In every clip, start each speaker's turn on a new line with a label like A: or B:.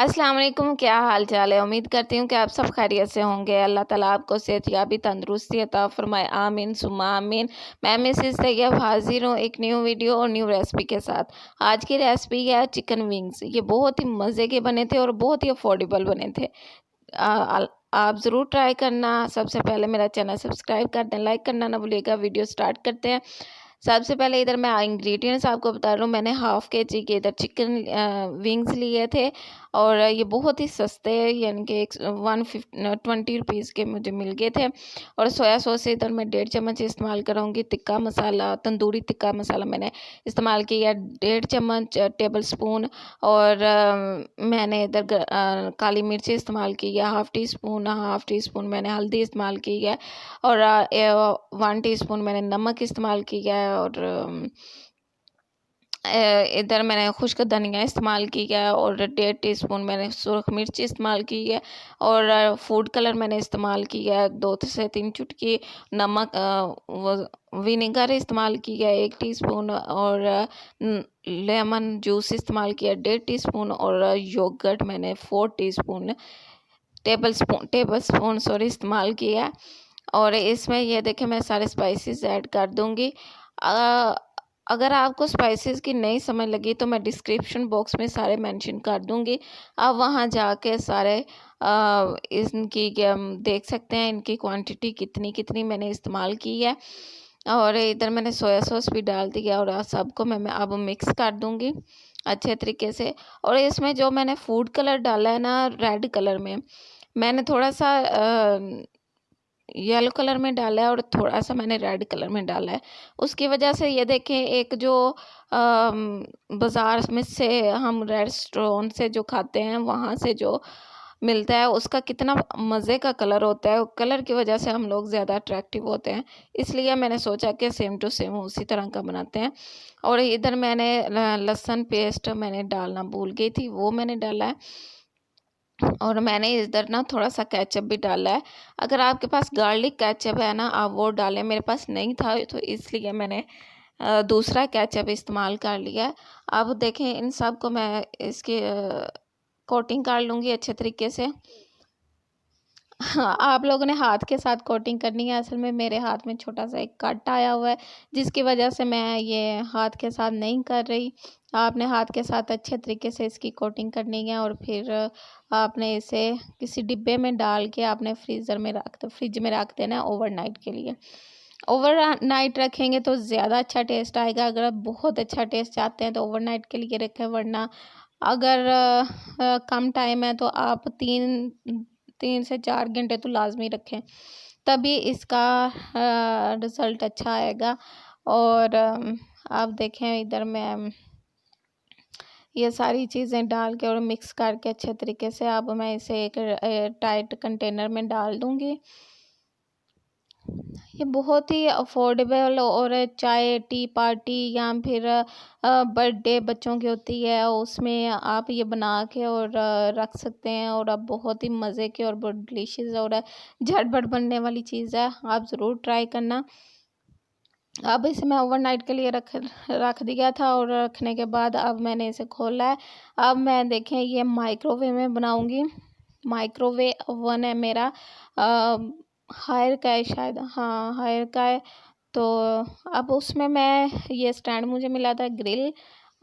A: अस्सलाम वालेकुम, क्या हाल चाल है। उम्मीद करती हूँ कि आप सब खैरियत से होंगे। अल्लाह ताला आपको सेहतयाबी तंदुरुस्ती अता फरमाए, आमीन सुम्मा आमीन। मैं मिसेस तैयब हाजिर हूँ एक न्यू वीडियो और न्यू रेसिपी के साथ। आज की रेसिपी है चिकन विंग्स। ये बहुत ही मज़े के बने थे और बहुत ही अफोर्डेबल बने थे। आप ज़रूर ट्राई करना। सबसे पहले मेरा चैनल सब्सक्राइब कर दें, लाइक करना ना भूलिएगा। वीडियो स्टार्ट करते हैं। सबसे पहले इधर मैं इंग्रेडिएंट्स आपको बता रहा हूँ। मैंने हाफ़ केजी के इधर चिकन विंग्स लिए थे और ये बहुत ही सस्ते, यानी कि 120 रुपीज़ के मुझे मिल गए थे। और सोया सॉस इधर मैं 1.5 चम्मच इस्तेमाल करूँगी। तिक्का मसाला, तंदूरी तिक्का मसाला मैंने इस्तेमाल किया 1.5 चम्मच टेबल स्पून। और मैंने इधर काली मिर्ची इस्तेमाल की है हाफ़ टी स्पून मैंने हल्दी इस्तेमाल की है। और 1 टीस्पून मैंने नमक इस्तेमाल किया है। और इधर मैंने खुश्क धनिया इस्तेमाल किया है और 1.5 टीस्पून मैंने सुरख मिर्च इस्तेमाल की है। और फूड कलर मैंने इस्तेमाल किया है 2 से 3 चुटकी। नमक विनेगर इस्तेमाल किया है 1 टीस्पून। और लेमन जूस इस्तेमाल किया 1.5 टीस्पून। और योगर्ट मैंने 4 टेबल स्पून इस्तेमाल किया है। और इसमें ये देखें मैं सारे स्पाइसेस ऐड कर दूंगी। अगर आपको स्पाइसेस की नहीं समझ लगी तो मैं डिस्क्रिप्शन बॉक्स में सारे मेंशन कर दूंगी। आप वहां जाके सारे इनकी देख सकते हैं, इनकी क्वांटिटी कितनी कितनी मैंने इस्तेमाल की है। और इधर मैंने सोया सॉस भी डाल दिया और सबको मैं अब मिक्स कर दूंगी अच्छे तरीके से। और इसमें जो मैंने फूड कलर डाला है ना, रेड कलर में मैंने थोड़ा सा येलो कलर में डाला है और थोड़ा सा मैंने रेड कलर में डाला है। उसकी वजह से ये देखें, एक जो बाज़ार में से हम रेस्टोरेंट से जो खाते हैं वहाँ से जो मिलता है उसका कितना मज़े का कलर होता है। कलर की वजह से हम लोग ज़्यादा अट्रैक्टिव होते हैं, इसलिए मैंने सोचा कि सेम टू सेम उसी तरह का बनाते हैं। और इधर मैंने लहसुन पेस्ट मैंने डालना भूल गई थी, वो मैंने डाला है। और मैंने इधर ना थोड़ा सा केचप भी डाला है। अगर आपके पास गार्लिक केचप है ना, आप वो डालें। मेरे पास नहीं था तो इसलिए मैंने दूसरा केचप इस्तेमाल कर लिया है। अब देखें इन सब को मैं इसकी कोटिंग कर लूँगी अच्छे तरीके से। हाँ, आप लोगों ने हाथ के साथ कोटिंग करनी है। असल में मेरे हाथ में छोटा सा एक कट आया हुआ है, जिसकी वजह से मैं ये हाथ के साथ नहीं कर रही। आपने हाथ के साथ अच्छे तरीके से इसकी कोटिंग करनी है और फिर आपने इसे किसी डिब्बे में डाल के आपने फ्रिज में रख देना है ओवरनाइट के लिए। ओवरनाइट रखेंगे तो ज़्यादा अच्छा टेस्ट आएगा। अगर आप बहुत अच्छा टेस्ट चाहते हैं तो ओवरनाइट के लिए रखें, वरना अगर कम टाइम है तो आप 3 से 4 घंटे तो लाजमी रखें, तभी इसका रिज़ल्ट अच्छा आएगा। और आप देखें इधर मैं ये सारी चीज़ें डाल के और मिक्स करके अच्छे तरीके से अब मैं इसे एक टाइट कंटेनर में डाल दूँगी। ये बहुत ही अफोर्डेबल, और चाहे टी पार्टी या फिर बर्थडे बच्चों की होती है उसमें आप ये बना के और रख सकते हैं। और अब बहुत ही मज़े के और बहुत डिलीशियस और झटपट बनने वाली चीज़ है, आप ज़रूर ट्राई करना। अब इसे मैं ओवरनाइट के लिए रख दिया था और रखने के बाद अब मैंने इसे खोला है। अब मैं देखें ये माइक्रोवेव में बनाऊंगी। माइक्रोवेव ओवन है मेरा, हायर का है शायद, हाँ हायर का है। तो अब उसमें मैं ये स्टैंड मुझे मिला था ग्रिल,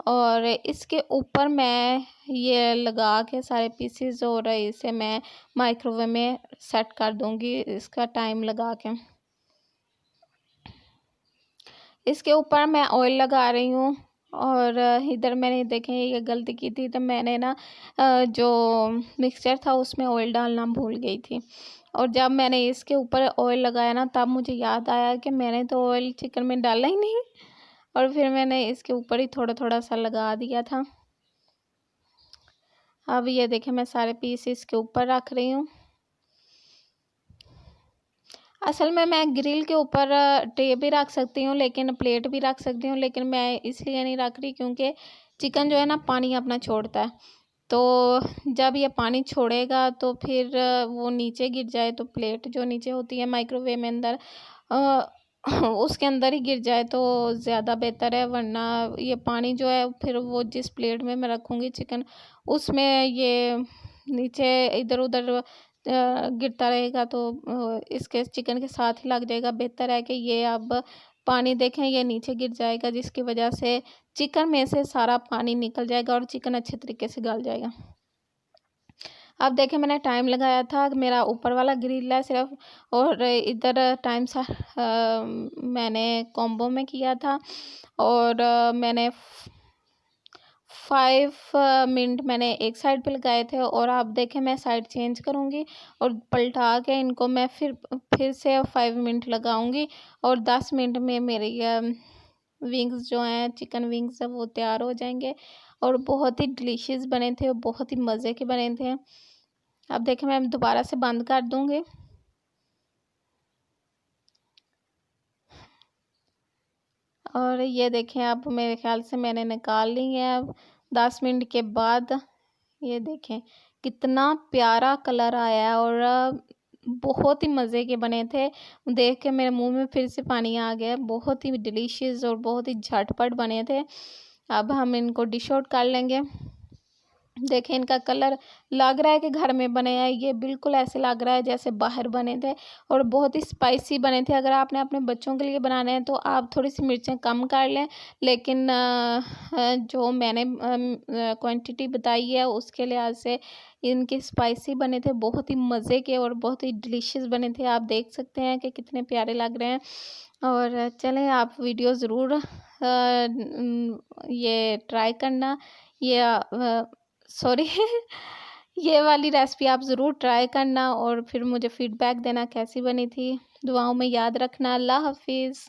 A: और इसके ऊपर मैं ये लगा के सारे पीसेस और इसे मैं माइक्रोवेव में सेट कर दूंगी इसका टाइम लगा के। इसके ऊपर मैं ऑयल लगा रही हूँ। और इधर मैंने देखें ये गलती की थी, तो मैंने ना जो मिक्सचर था उसमें ऑयल डालना भूल गई थी। और जब मैंने इसके ऊपर ऑयल लगाया ना, तब मुझे याद आया कि मैंने तो ऑयल चिकन में डाला ही नहीं। और फिर मैंने इसके ऊपर ही थोड़ा थोड़ा सा लगा दिया था। अब ये देखें मैं सारे पीस इसके ऊपर रख रही हूँ। असल में मैं ग्रिल के ऊपर ट्रे भी रख सकती हूँ, लेकिन प्लेट भी रख सकती हूँ, लेकिन मैं इसलिए नहीं रख रही क्योंकि चिकन जो है ना पानी अपना छोड़ता है। तो जब ये पानी छोड़ेगा तो फिर वो नीचे गिर जाए तो प्लेट जो नीचे होती है माइक्रोवेव में अंदर उसके अंदर ही गिर जाए तो ज़्यादा बेहतर है, वरना ये पानी जो है फिर वो जिस प्लेट में मैं रखूँगी चिकन, उसमें ये नीचे इधर-उधर गिरता रहेगा तो इसके चिकन के साथ ही लग जाएगा। बेहतर है कि ये अब पानी देखें ये नीचे गिर जाएगा, जिसकी वजह से चिकन में से सारा पानी निकल जाएगा और चिकन अच्छे तरीके से गल जाएगा। अब देखिए मैंने टाइम लगाया था, मेरा ऊपर वाला ग्रिल है सिर्फ, और इधर टाइम सा मैंने कॉम्बो में किया था, और मैंने 5 मिनट मैंने एक साइड पे लगाए थे, और आप देखें मैं साइड चेंज करूँगी और पलटा के इनको मैं फिर से 5 मिनट लगाऊंगी, और 10 मिनट में मेरी विंग्स जो हैं चिकन विंग्स वो तैयार हो जाएंगे। और बहुत ही डिलीशियस बने थे और बहुत ही मज़े के बने थे। अब देखें मैं दोबारा से बंद कर दूंगी। और ये देखें अब मेरे ख्याल से मैंने निकाल ली है अब 10 मिनट के बाद। ये देखें कितना प्यारा कलर आया है, और बहुत ही मज़े के बने थे। देख के मेरे मुंह में फिर से पानी आ गया। बहुत ही डिलीशियस और बहुत ही झटपट बने थे। अब हम इनको डिश आउट कर लेंगे। देखें इनका कलर लग रहा है कि घर में बने हैं, ये बिल्कुल ऐसे लग रहा है जैसे बाहर बने थे, और बहुत ही स्पाइसी बने थे। अगर आपने अपने बच्चों के लिए बनाने हैं तो आप थोड़ी सी मिर्चें कम कर लें, लेकिन जो मैंने क्वांटिटी बताई है उसके लिहाज से इनके स्पाइसी बने थे, बहुत ही मज़े के और बहुत ही डिलीशियस बने थे। आप देख सकते हैं कि कितने प्यारे लग रहे हैं। और चलें आप वीडियो ज़रूर ये ट्राई करना, ये सॉरी ये वाली रेसिपी आप ज़रूर ट्राई करना, और फिर मुझे फ़ीडबैक देना कैसी बनी थी। दुआओं में याद रखना। अल्लाह हाफ़िज़।